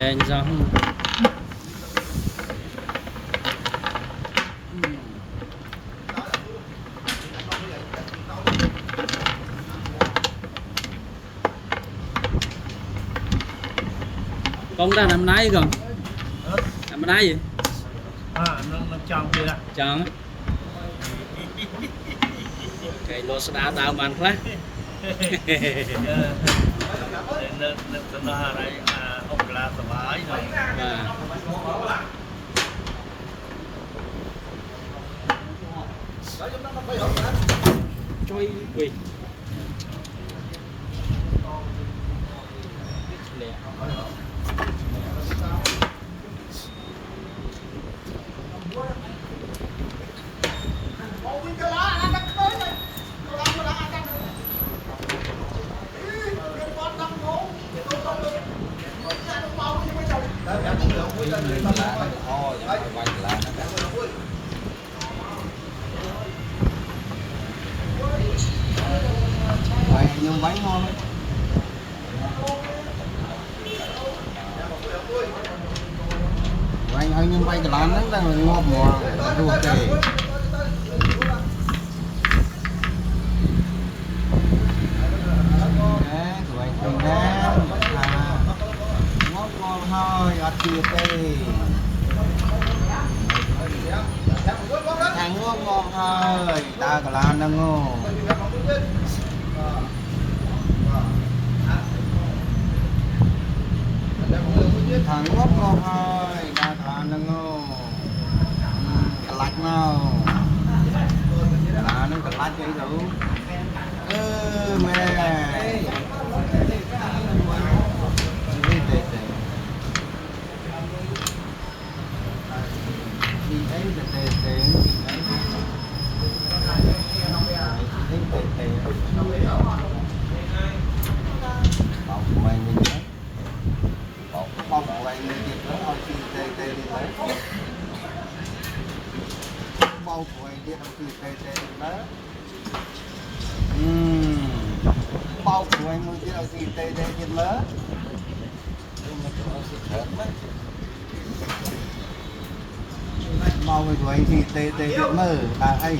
Anh xong con ra làm nấy còn làm nấy gì nó trong kia chọn cái lô sa đào bàn khác nó hà đây ông là sờ bái rồi trôi quỳ nhung bánh ngon anh hơi nhung bánh cái lán đấy đang ngọt mùa ruột kề tụi anh không đá ngọt ngon thôi ăn chia tê thằng ngọt ngon thôi ta cái lán đang ngon thằng ngốc ngon thôi ta thằng nó ngon cái lạch nào là nó cái lạch cái đủ mẹ chị thấy tê bọc mày mình đấy bọc mày mình đi nó ao chi tê đi đấy bọc mày đi ao chi tê đi đấy bọc mày mình đi ao chi tê đi đấy mau về tụi anh thì tê điện mơ bà ấy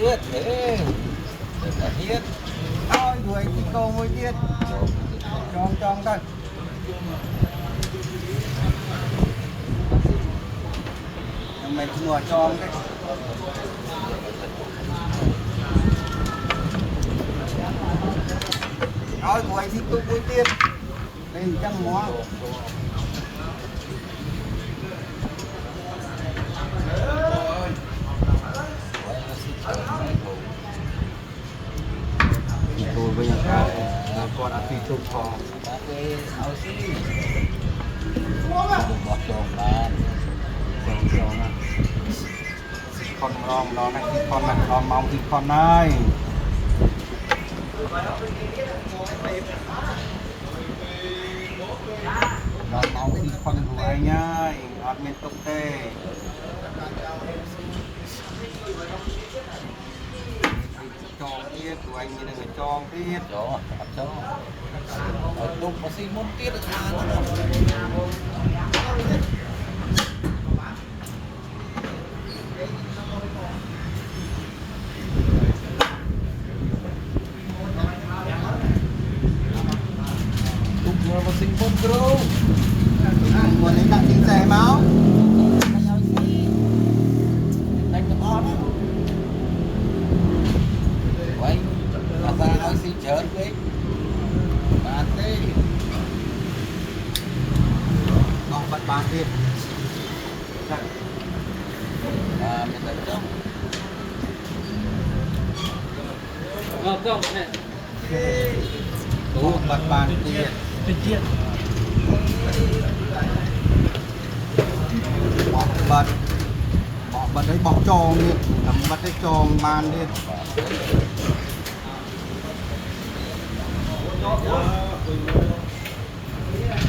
thiết thế thiết thôi đuổi thì câu mới thiết trong đây mày ngồi trong đấy thôi đuổi thì câu mới thiết đây chẳng mó tôi bây giờ con ăn phi tôm kho con rong nó này con này con mong thì con này nó mong thì con của anh nhá ăn miếng tôm tê cho tiết của anh như là người cho tiết đó cho ở đâu có xin môn tiết lúc mà xin môn pro muốn lên đặt tính xe máu chớn đi bàn đi còn bật bàn đi mình tới trong không này đủ bật bàn tiền bỏ bật bật đấy bỏ tròn đi bật đấy tròn bàn đi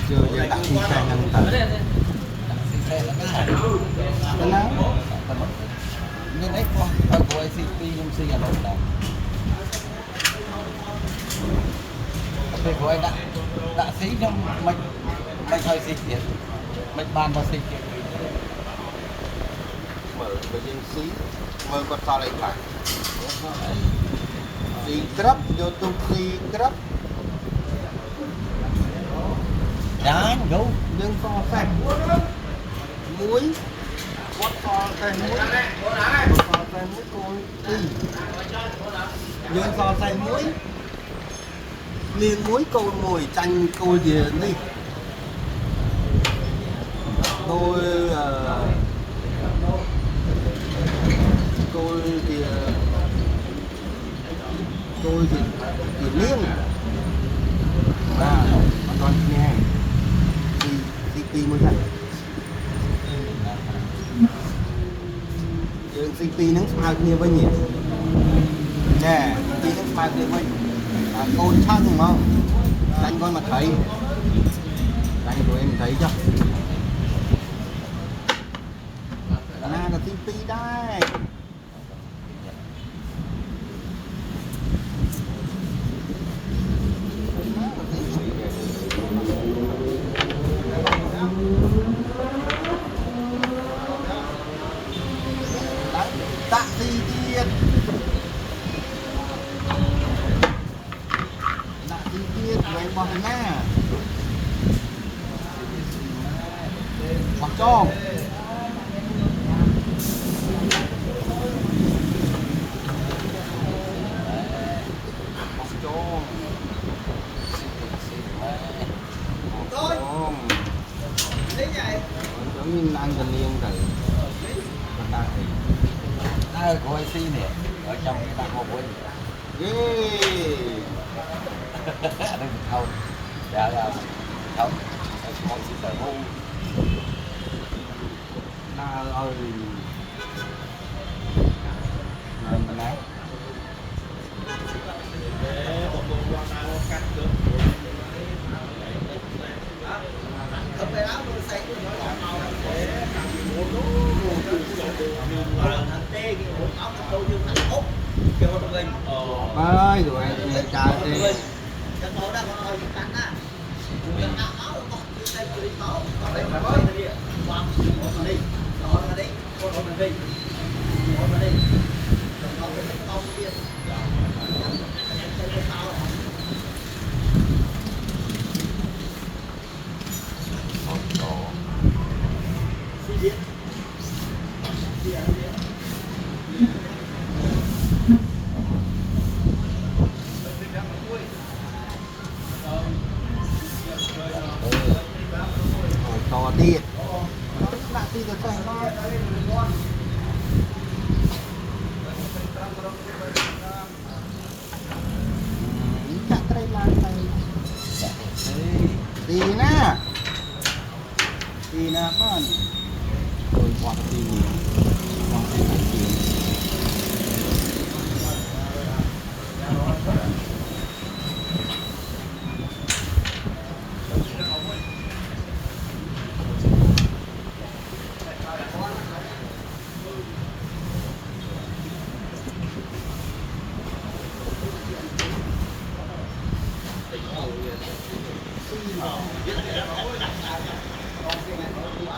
chưa giờ đặt xin xe năng tờ cái nào nhưng ấy con của ICP nhưng xí ở đâu là của anh đã xí trong mình hơi xí tiền mình bàn vào xí tiền mở cái dân xí mở con sao lại phải xí crop vô tung xí crop đá đâu nhưng so sánh muối quát so sánh muối so sánh muối côi nhưng so sánh muối liền muối côi mùi chanh côi gì đi tôi tôi thì liêng con nghe CP mới thành trường CP nó sao kia với nhiều nè CP nó sao kia với con chắc đúng không đánh con mà thấy đánh của em thấy chưa na là CP đây tạ gì kia tạ gì kia của anh bằng na mặc cho giống như ăn gần liên rồi ta thì của IC nè ở trong cái bạc hộp quên đây không dạ là không con xin tờ hôn ta ơi này mình nói ơi rồi người cha đi to tiền bạn đi được phải lo chặt đây là này đi nè con rồi qua đi qua đi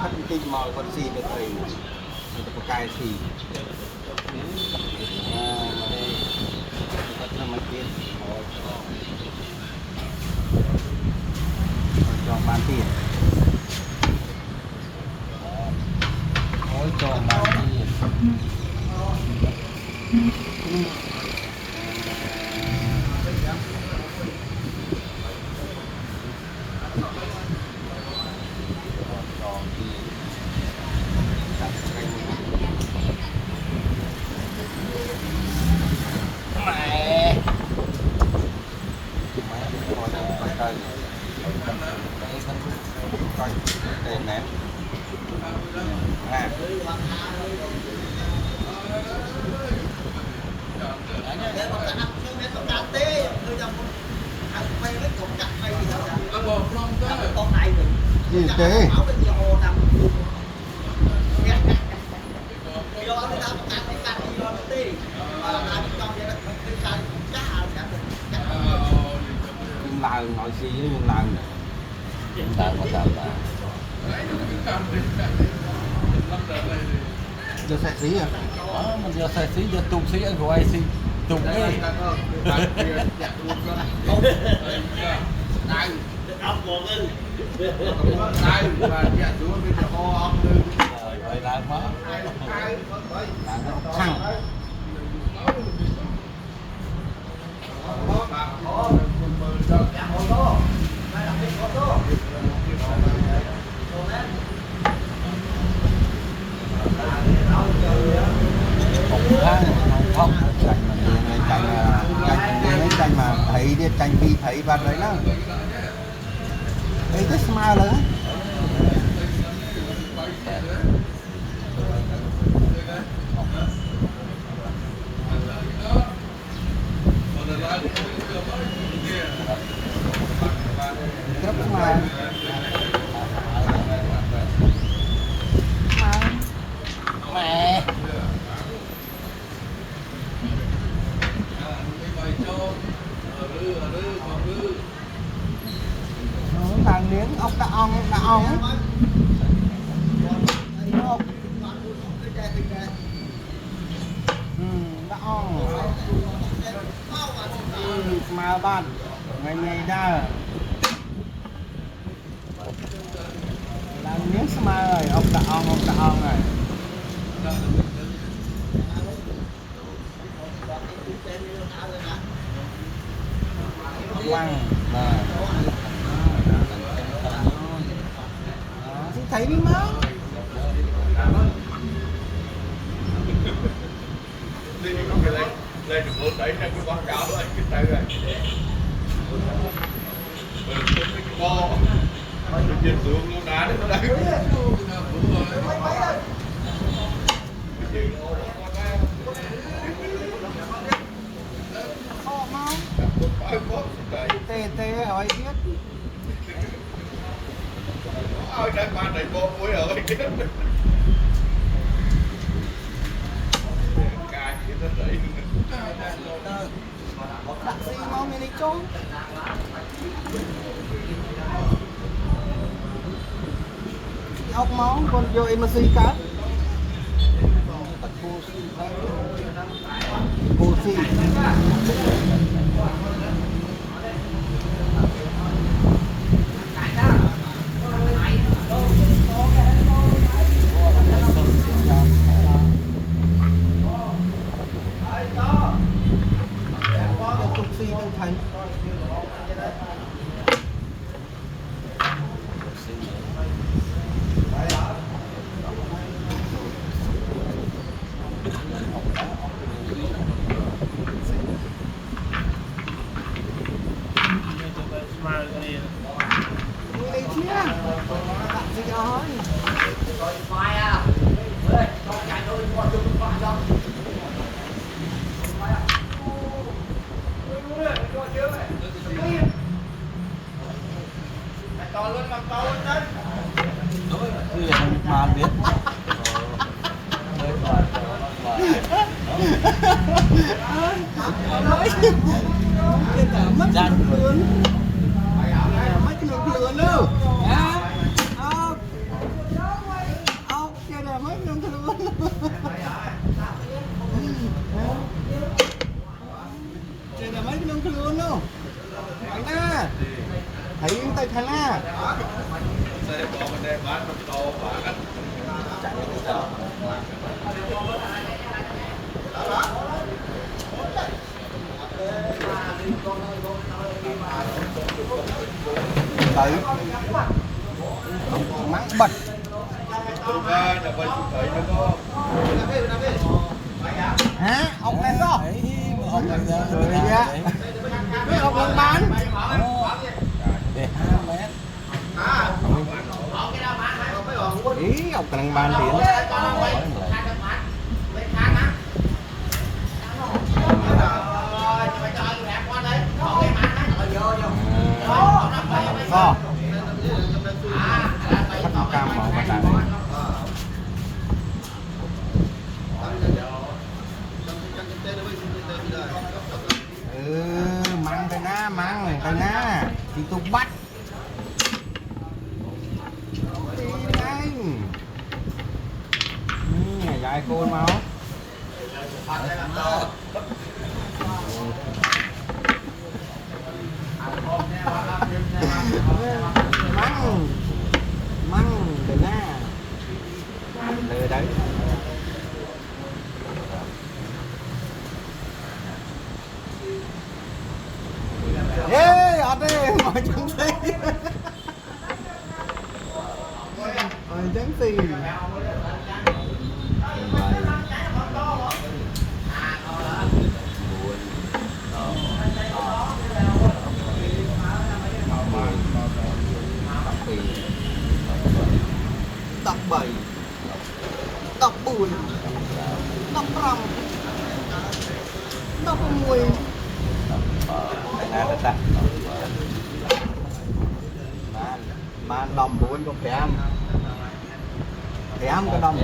khách tin mồi con xì được rồi người ta có cài xì rất là mạnh tiền cho bán tiền mỗi cho mà đi đây ném gì thế nhưng là nói gì nhưng là đang mà sao là giờ sẽ gì à mình giờ xài xí giờ tụng xí rồi ai xí tụng ấy rồi lại mất thằng không tranh mà thấy đi tranh vì thấy vào đấy nó thấy cái smile lớn rất smile mẹ thằng miếng ốc đã ong đã ong mà bạn ngày ngày ra làm miếng smile rồi ốc đã ong này lăng thấy đi má lên được bốn đấy là cái quảng cáo rồi cái tay rồi bo nhìn xuống nó đá đấy nó đấy tê hỏi biết ai đang bàn này bo muối ở đây kia cài cái nó đấy đặt gì mau mình đi trốn ốc máu còn vô em mà xì cá cô xì thành đây chia đặt gì rồi mà biết nói cả mất Dành. luôn mất cái lượng luôn đâu kia là mất lượng luôn kia là mấy lượng luôn đâu thằng na thấy tay thằng na xe bò mình đem bán mình to bán tới mắng bật Tụi ba nhà mình cũng thấy nó có hả ông này đó ông này rồi nha cái ông đang bán để 2 mét ý ông đang bán tiền kho ទៅណាទីទូបាត់ទីហ្នឹងនេះយាយកូនមកម៉ាំងទៅណាលើđấy ê ọt đi ngồi trắng xì ngồi trắng xì đọc bảy đọc bùi đọc rằm đọc mùi mà đồng buồn con phèm phèm cái đồng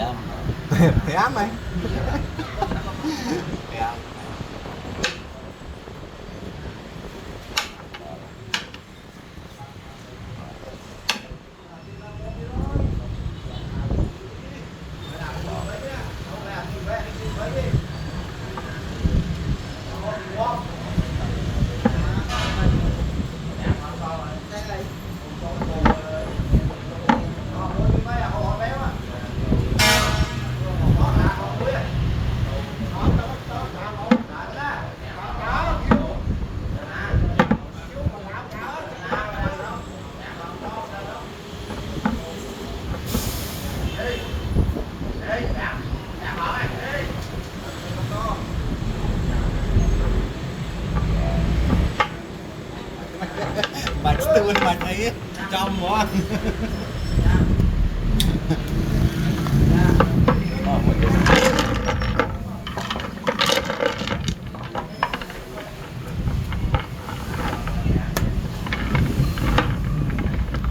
phèm này phèm bạch tuôn bạch ấy trong món